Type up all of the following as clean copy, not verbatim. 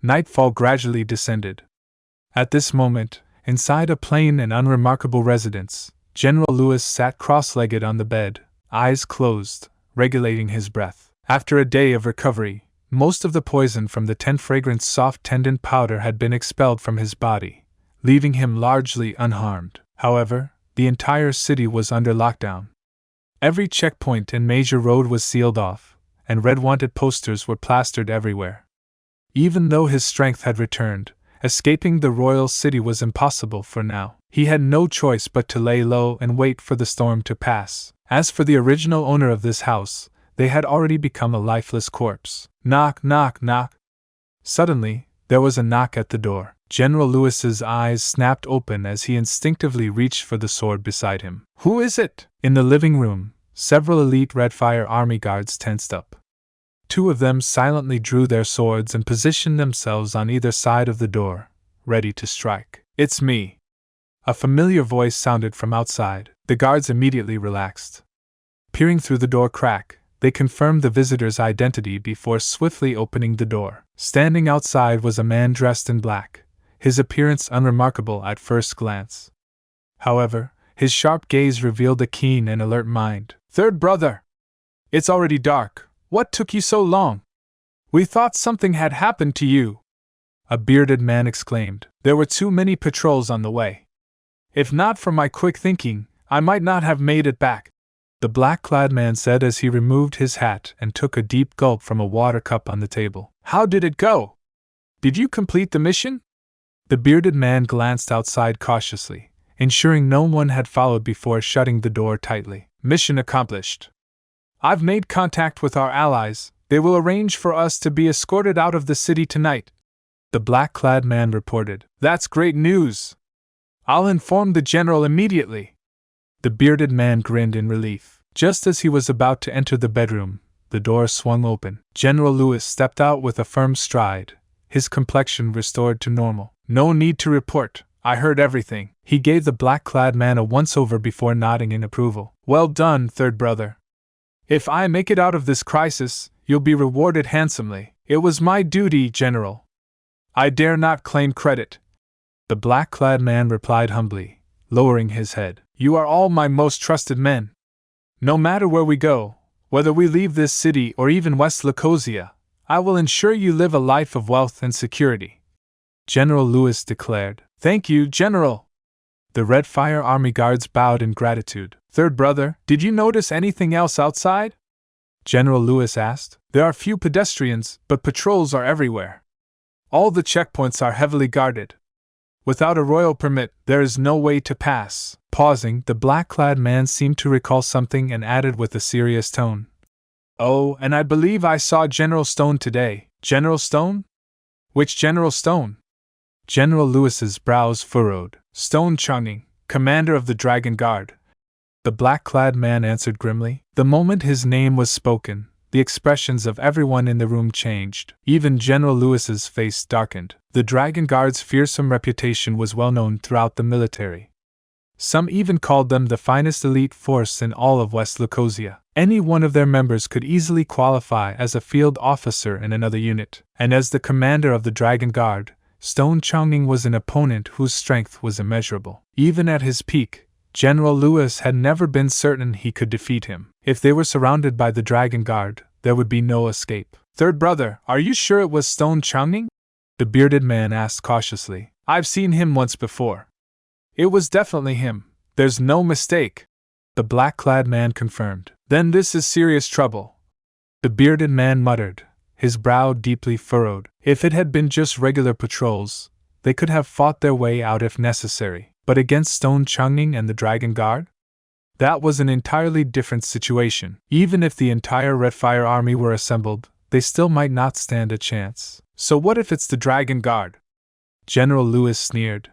Nightfall gradually descended. At this moment, inside a plain and unremarkable residence, General Lewis sat cross-legged on the bed, eyes closed, regulating his breath. After a day of recovery, most of the poison from the 10 fragrant soft tendon powder had been expelled from his body, leaving him largely unharmed. However, the entire city was under lockdown. Every checkpoint and major road was sealed off, and red wanted posters were plastered everywhere. Even though his strength had returned, escaping the royal city was impossible for now. He had no choice but to lay low and wait for the storm to pass. As for the original owner of this house, they had already become a lifeless corpse. Knock, knock, knock. Suddenly, there was a knock at the door. General Lewis's eyes snapped open as he instinctively reached for the sword beside him. Who is it? In the living room, several elite Redfire Army guards tensed up. 2 of them silently drew their swords and positioned themselves on either side of the door, ready to strike. It's me. A familiar voice sounded from outside. The guards immediately relaxed. Peering through the door crack, they confirmed the visitor's identity before swiftly opening the door. Standing outside was a man dressed in black, his appearance unremarkable at first glance. However, his sharp gaze revealed a keen and alert mind. Third brother! It's already dark. What took you so long? We thought something had happened to you, a bearded man exclaimed. There were too many patrols on the way. If not for my quick thinking, I might not have made it back, the black-clad man said as he removed his hat and took a deep gulp from a water cup on the table. How did it go? Did you complete the mission? The bearded man glanced outside cautiously, ensuring no one had followed before shutting the door tightly. Mission accomplished. I've made contact with our allies. They will arrange for us to be escorted out of the city tonight, the black-clad man reported. That's great news. I'll inform the general immediately. The bearded man grinned in relief. Just as he was about to enter the bedroom, the door swung open. General Lewis stepped out with a firm stride, his complexion restored to normal. No need to report. I heard everything. He gave the black-clad man a once-over before nodding in approval. Well done, third brother. If I make it out of this crisis, you'll be rewarded handsomely. It was my duty, General. I dare not claim credit, the black-clad man replied humbly, lowering his head. You are all my most trusted men. No matter where we go, whether we leave this city or even West Lacosia, I will ensure you live a life of wealth and security, General Lewis declared. Thank you, General. The Redfire Army guards bowed in gratitude. Third brother, did you notice anything else outside? General Lewis asked. There are few pedestrians, but patrols are everywhere. All the checkpoints are heavily guarded. Without a royal permit, there is no way to pass. Pausing, the black-clad man seemed to recall something and added with a serious tone. Oh, and I believe I saw General Stone today. General Stone? Which General Stone? General Lewis's brows furrowed. Stone Changning, commander of the Dragon Guard, the black-clad man answered grimly. The moment his name was spoken, the expressions of everyone in the room changed. Even General Lewis's face darkened. The Dragon Guard's fearsome reputation was well known throughout the military. Some even called them the finest elite force in all of West Lacosia. Any one of their members could easily qualify as a field officer in another unit, and as the commander of the Dragon Guard, Stone Changning was an opponent whose strength was immeasurable. Even at his peak, General Lewis had never been certain he could defeat him. If they were surrounded by the Dragon Guard, there would be no escape. Third brother, are you sure it was Stone Changning? The bearded man asked cautiously. I've seen him once before. It was definitely him. There's no mistake, the black-clad man confirmed. Then this is serious trouble, the bearded man muttered, his brow deeply furrowed. If it had been just regular patrols, they could have fought their way out if necessary. But against Stone Changning and the Dragon Guard? That was an entirely different situation. Even if the entire Redfire army were assembled, they still might not stand a chance. So what if it's the Dragon Guard? General Lewis sneered.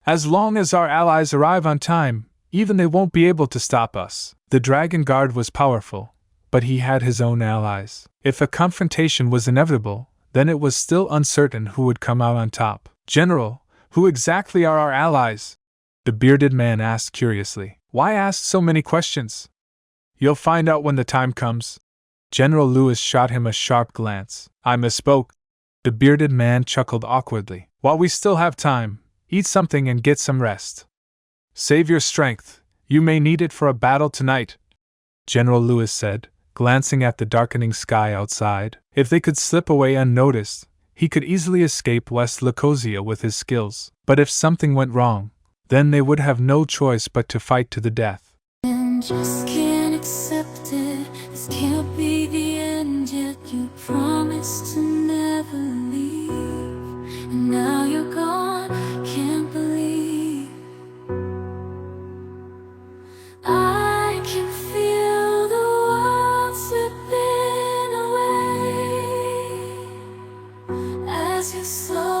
As long as our allies arrive on time, even they won't be able to stop us. The Dragon Guard was powerful, but he had his own allies. If a confrontation was inevitable, then it was still uncertain who would come out on top. General, who exactly are our allies? The bearded man asked curiously. Why ask so many questions? You'll find out when the time comes. General Lewis shot him a sharp glance. I misspoke. The bearded man chuckled awkwardly. While we still have time, eat something and get some rest. Save your strength, you may need it for a battle tonight, General Lewis said, glancing at the darkening sky outside. If they could slip away unnoticed, he could easily escape West Lacosia with his skills. But if something went wrong, then they would have no choice but to fight to the death. And just can't accept it. This can't be the end yet. You promised to never leave, and now you're gone. Can't believe I can feel the world slipping away as you slow